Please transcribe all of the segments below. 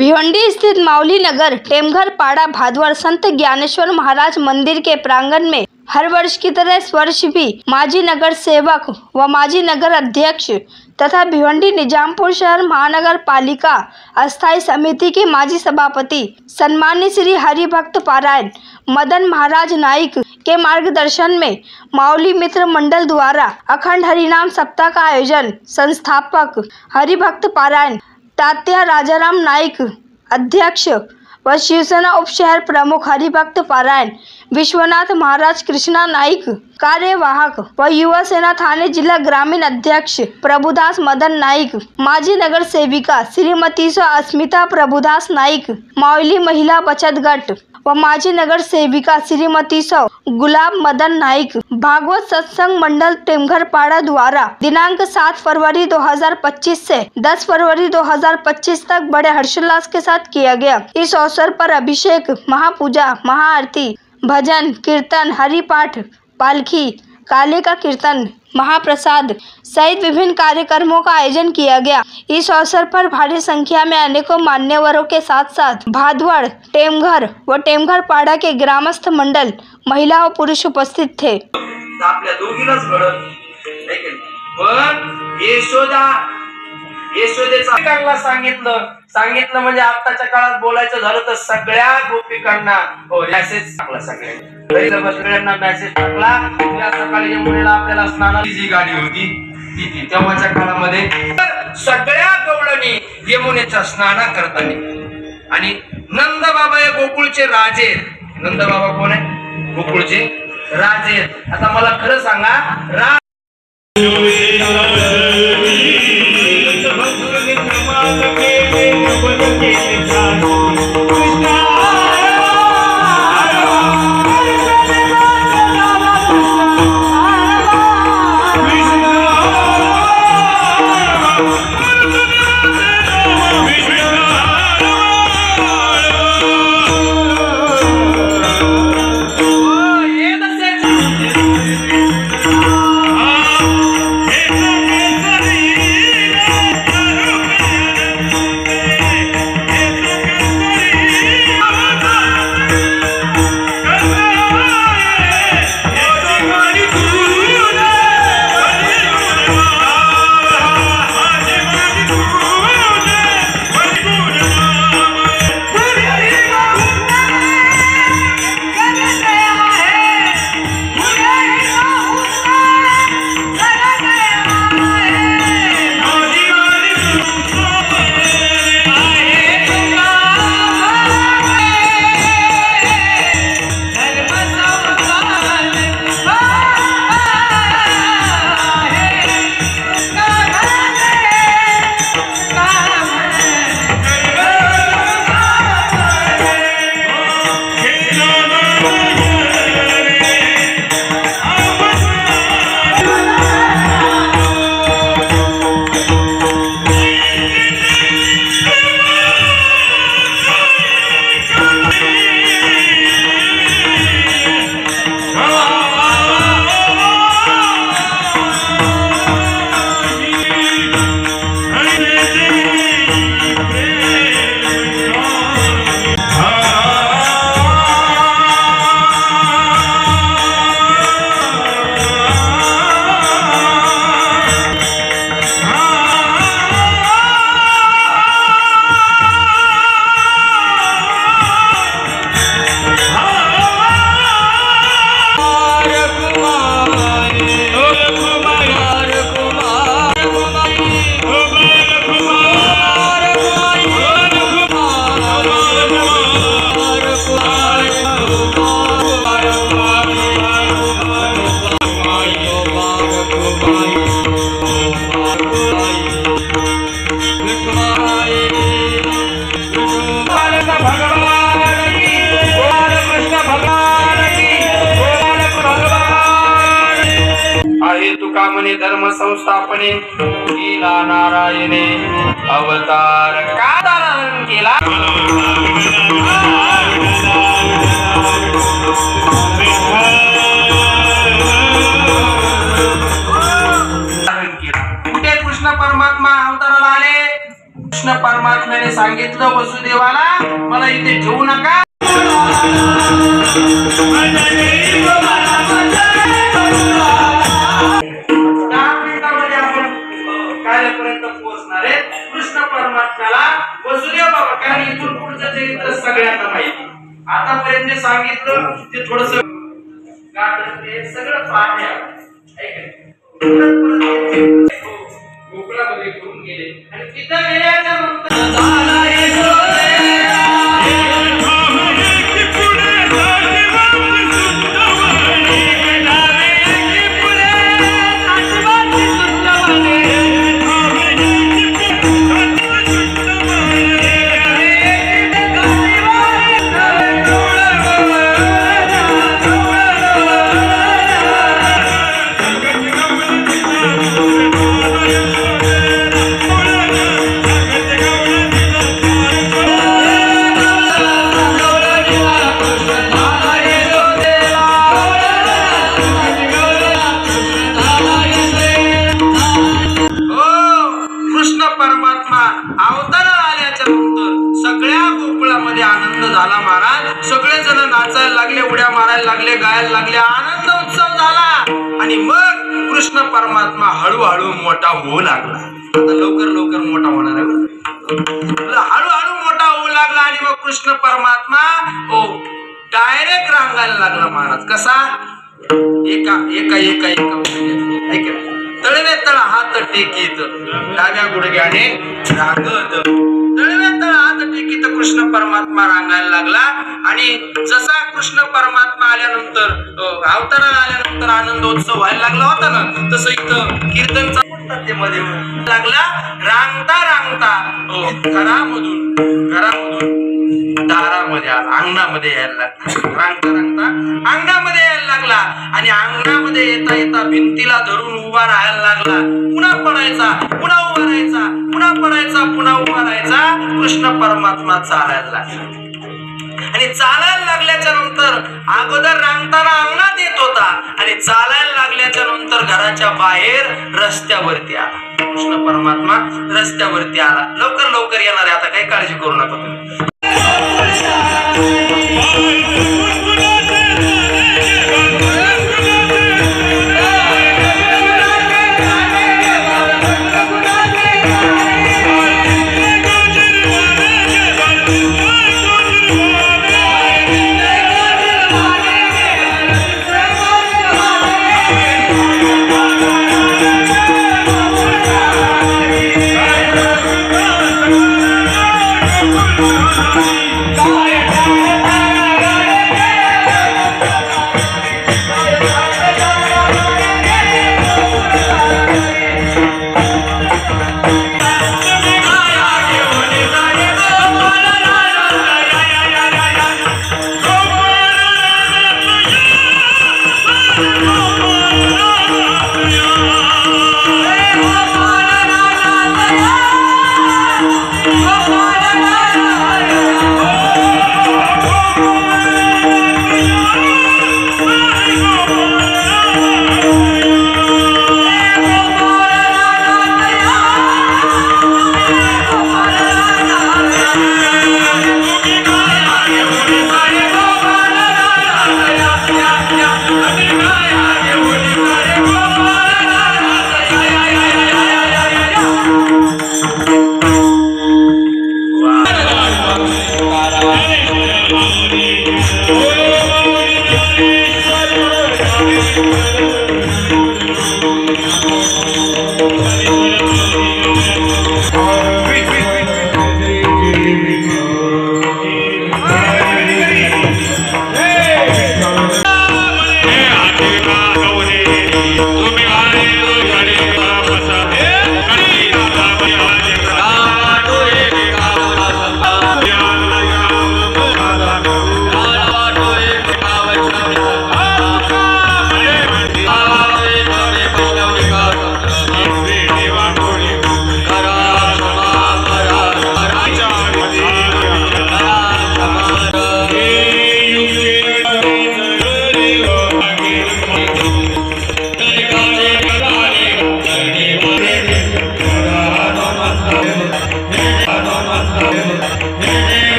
भिवंडी स्थित माउली नगर टेमघर पाड़ा भादवर संत ज्ञानेश्वर महाराज मंदिर के प्रांगण में हर वर्ष की तरह इस वर्ष भी माजी नगर सेवक व माजी नगर अध्यक्ष तथा भिवंडी निजामपुर शहर महानगर पालिका अस्थायी समिति के माजी सभापति सम्मानित श्री हरिभक्त पारायण मदन महाराज नाइक के मार्गदर्शन में माउली मित्र मंडल द्वारा अखंड हरिनाम सप्ताह का आयोजन संस्थापक हरिभक्त पारायण तात्या राजाराम नाइक अध्यक्ष व शिवसेना उप शहर प्रमुख हरिभक्त पारायण विश्वनाथ महाराज कृष्णा नाइक कार्यवाहक व युवा सेना थाने जिला ग्रामीण अध्यक्ष प्रभुदास मदन नाइक माजी नगर सेविका श्रीमती अस्मिता प्रभुदास नाइक माउली महिला बचत गट व माजी नगर सेविका श्रीमती गुलाब मदन नाइक भागवत सत्संग मंडल टेमघर पाड़ा द्वारा दिनांक 7 फरवरी 2025 से 10 फरवरी 2025 तक बड़े हर्षोल्लास के साथ किया गया। इस अवसर पर अभिषेक, महापूजा, महाआरती, भजन कीर्तन, हरिपाठ, पालखी, काले का कीर्तन, महाप्रसाद सहित विभिन्न कार्यक्रमों का आयोजन किया गया। इस अवसर पर भारी संख्या में अनेकों मान्यवरों के साथ साथ भादवड़, टेमघर व टेमघर पाड़ा के ग्रामस्थ मंडल, महिला व पुरुष उपस्थित थे। आपल्या दोघीलाच घडत पण यशोदेचा गोपिकांना सांगितलं म्हणजे आताच्या काळात बोलायचं झालं तर सगळ्या गोपिकांना मेसेज टाकला, सगळ्यांना मेसेज टाकला। या सकाळी यमुनेला आपल्याला स्नानाची जी गाडी होती ती तेव्हाच्या काळामध्ये सगळ्या गवळणी यमुनेचा स्नान करताना आणि नंद बाबा हे गोकुळचे राजे, नंद बाबा कोण आहे? गोकुळचे राजे। आता मला खरं सांगा, तुकामने धर्म संस्थापने केला नारायणे अवतार का धारण केला। कुठे कृष्ण परमात्मा अवताराला आले? कृष्ण परमात्म्याने सांगितलं वसुदेवाला मला इथे ठेवू नका. कार्यापर्यंत पोहोचणार आहे कृष्ण परमात्म्याला वसुदेव बाबा. कारण इथून पुढचं चरित्र सगळ्यांना माहिती. आतापर्यंत जे सांगितलं ते थोडस सगळं पाठ आहे. गोकुळामध्ये घेऊन गेले आणि तिथं गेल्याच्या नंतर सगळेजण नाचायला लागले, उड्या मारायला लागले, गायला लागले, आनंद उत्सव झाला. आणि मग कृष्ण परमात्मा हळूहळू मोठा होऊ लागला. आता लवकर लवकर मोठा होणार आहे. हळूहळू मोठा होऊ लागला आणि मग कृष्ण परमात्मा डायरेक्ट रांगायला लागला महाराज. कसा? एका एका एका एका तळवे तळ हात टेकीत डाव्या गुडघ्याने रांगत तळवे तळ हात टेकीत कृष्ण परमात्मा रांगायला लागला. आणि जसा कृष्ण परमात्मा आल्यानंतर अवताराला आल्यानंतर आनंदोत्सव व्हायला लागला होता ना, तसं इथं कीर्तनचा मध्ये लागला. रांगता रांगता घरामधून दारामध्ये अंगणामध्ये यायला लागला. रांगता रांगता अंगणामध्ये यायला लागला आणि अंगणामध्ये येता येता भिंतीला धरून उभा राहायला लागला. पुन्हा पडायचा, पुन्हा उभा राहायचा, पुन्हा पडायचा, पुन्हा उभा राहायचा. कृष्ण परमात्मा चालायला लागला. आणि चालायला लागल्याच्या नंतर अगोदर रांगताना अंगणात येत होता आणि चालायला लागल्याच्या नंतर घराच्या बाहेर रस्त्यावरती आला. कृष्ण परमात्मा रस्त्यावरती आला. लवकर लवकर येणार आहे, आता काही काळजी करू नका तुम्ही.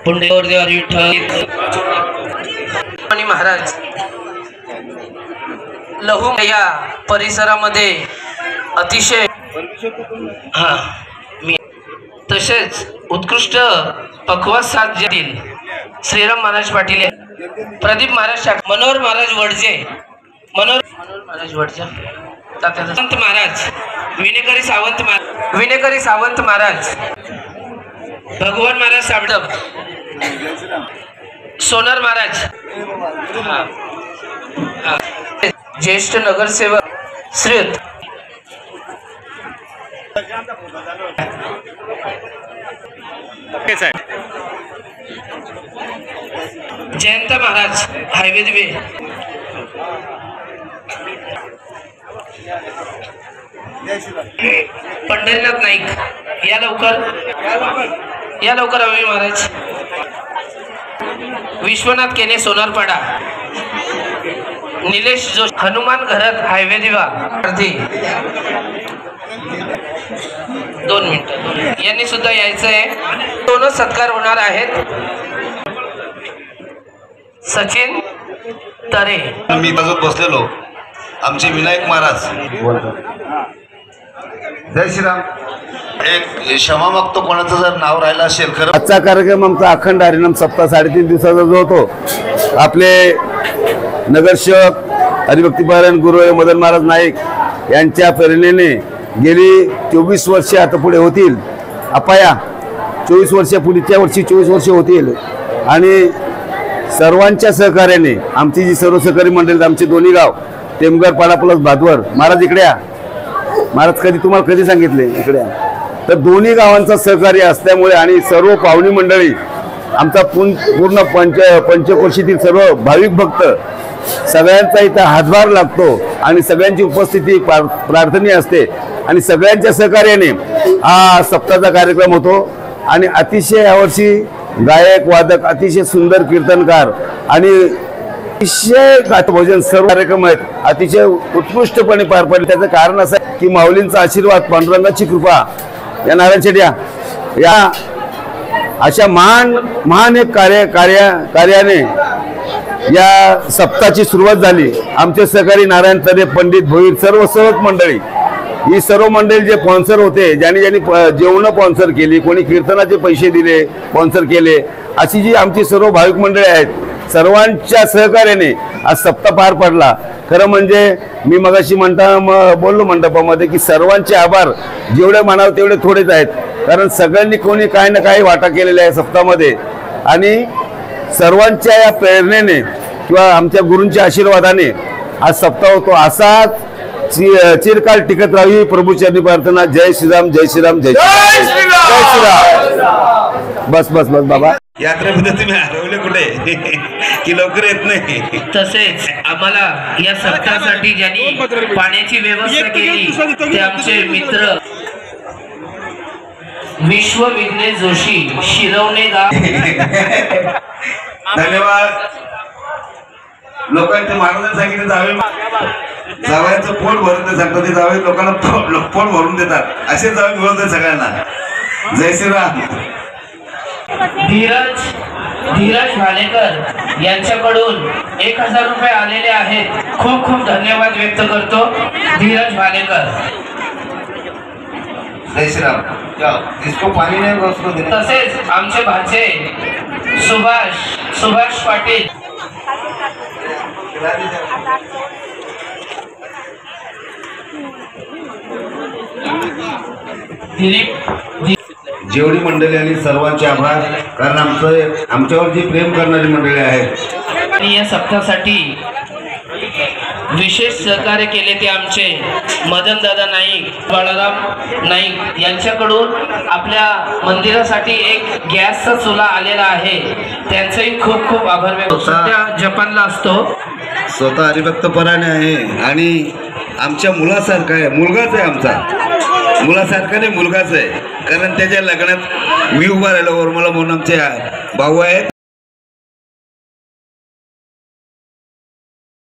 पुंडेश्वर विठ्ठल आणि महाराज लहू या परिसरामध्ये अतिशय तसेच उत्कृष्ट पखवाज साधतील श्रीराम महाराज पाटील, प्रदीप महाराज, मनोहर महाराज वडजे, मनोहर महाराज वडजे, संत महाराज, विनेकरी सावंत महाराज, भगवान महाराज साबडम, सोनार महाराज, ज्येष्ठ नगरसेवक श्रीयुत जयंत महाराज हायवे दिवे, पंढरीनाथ नाईक, या लवकर अवी महाराज, विश्वनाथ केने सोनारपाडा, निलेश जोशी, हनुमान घरत हायवे दिवा, 2 मिनिटं यांनी सुद्धा यायचं आहे। दोन सत्कार होणार आहेत। सचिन तरे, मी बाजूत बसलेलो आमचे विनायक महाराज, जय श्रीराम। एक क्षमा मागतो कोणाचं जर नाव राहिलं असेल। खरं आजचा कार्यक्रम आमचा अखंड हरिनाम सप्ताह 3.5 दिवसाचा जो होतो, आपले नगरसेवक हरिभक्तीपरायण गुरु मदन महाराज नाईक यांच्या प्रेरणेने गेली 24 वर्षे आता पुढे होतील, अपाया 24 वर्ष, पुढच्या वर्षी 24 वर्ष होतील आणि सर्वांच्या सहकार्याने आमची जी सर्व सहकारी मंडळी, आमचे दोन्ही गाव टेमघर पाडा प्लस भादवर, महाराज इकडे या महाराज, तुम्हाला कधी सांगितले इकडे या, तर दोन्ही गावांचा सहकार्य असल्यामुळे आणि सर्व पाहुणी मंडळी, आमचा पूर्ण पंचकोशीतील सर्व भाविक भक्त सगळ्यांचा इथं हातभार लागतो आणि सगळ्यांची उपस्थिती प्रार्थनीय असते आणि सगळ्यांच्या सहकार्याने हा सप्ताहाचा कार्यक्रम होतो आणि अतिशय यावर्षी गायक वादक, अतिशय सुंदर कीर्तनकार आणि अतिशय भोजन सर्व कार्यक्रम आहेत, अतिशय उत्कृष्टपणे पार पडले। त्याचं कारण असं आहे की माऊलींचा आशीर्वाद, पांडुरंगाची कृपा, या नारायण शेट्या या अशा महान एक कार्याने या सप्ताहाची सुरुवात झाली। आमचे सहकारी नारायण तरे, पंडित भोईर, सर्व सहक मंडळी, ही सर्व मंडळी जे स्पॉन्सर होते, ज्यांनी जेवण स्पॉन्सर केली, कोणी कीर्तनाचे पैसे दिले, स्पॉन्सर केले, अशी जी आमची सर्व भाविक मंडळी आहेत, सर्वांच्या सहकार्याने आज सप्ताह पार पडला। खरं म्हणजे मी मगाशी बोललो मंडपामध्ये की सर्वांचे आभार, जेवढे म्हणावं तेवढे थोडेच आहेत, कारण सगळ्यांनी कोणी काही ना काही वाटा केलेला आहे सप्ताहामध्ये आणि सर्वांच्या या प्रेरणेने किंवा आमच्या गुरूंच्या आशीर्वादाने आज सप्ताह होतो। असाच चिरकाल टिकत राहावी प्रभू चरणी प्रार्थना। जय श्रीराम, जय श्रीराम, जय श्रीराम। बस बाबा, यात्रेमध्ये तुम्ही हरवले कुठे की लवकर येत नाही। तसेच आम्हाला या सप्ताहासाठी ज्यांनी पाण्याची व्यवस्था केली ते आमचे मित्र विश्व विघ्नेश जोशी, शिरवणे गाव। धन्यवाद। लोकांचे महाराजांनी सांगितले जावयाचं पोट भरून ते सांगतात, ते जावे लोकांना पोट भरून देतात, असे जावे मिळवतात सगळ्यांना। जय श्रीराम। धीरज भालेकर यांच्याकडून 1000 रुपये आलेले आहेत, खूप खूप धन्यवाद व्यक्त करतो धीरज भालेकर। जय श्रीराम। जिसको पाणी नाही उसको दे। तसेच आमचे भाचे सुभाष पाटील, जेवढी मंडळी आली सर्वांचे आभार, कारण आमच्यावर जी प्रेम करणारी मंडळी आहेत आणि या सप्ताहासाठी विशेष सहकार्य केले ते आमचे मदन दादा नाईक, बाळाराम नाईक यांच्याकडून आपल्या मंदिरासाठी एक गॅसचा चुला आलेला आहे, त्यांचेही खूप खूप आभार व्यक्त। सध्या जपानला असतो, स्वतः हरिभक्तपरायण आहे आणि आमच्या मुलासारखा आहे, मुलगाच आहे आमचा, मुलासारखा नाही मुलगाच आहे, कारण त्याच्या लग्नात मी उभा राहिलो, मला म्हणून आमचे भाऊ आहेत।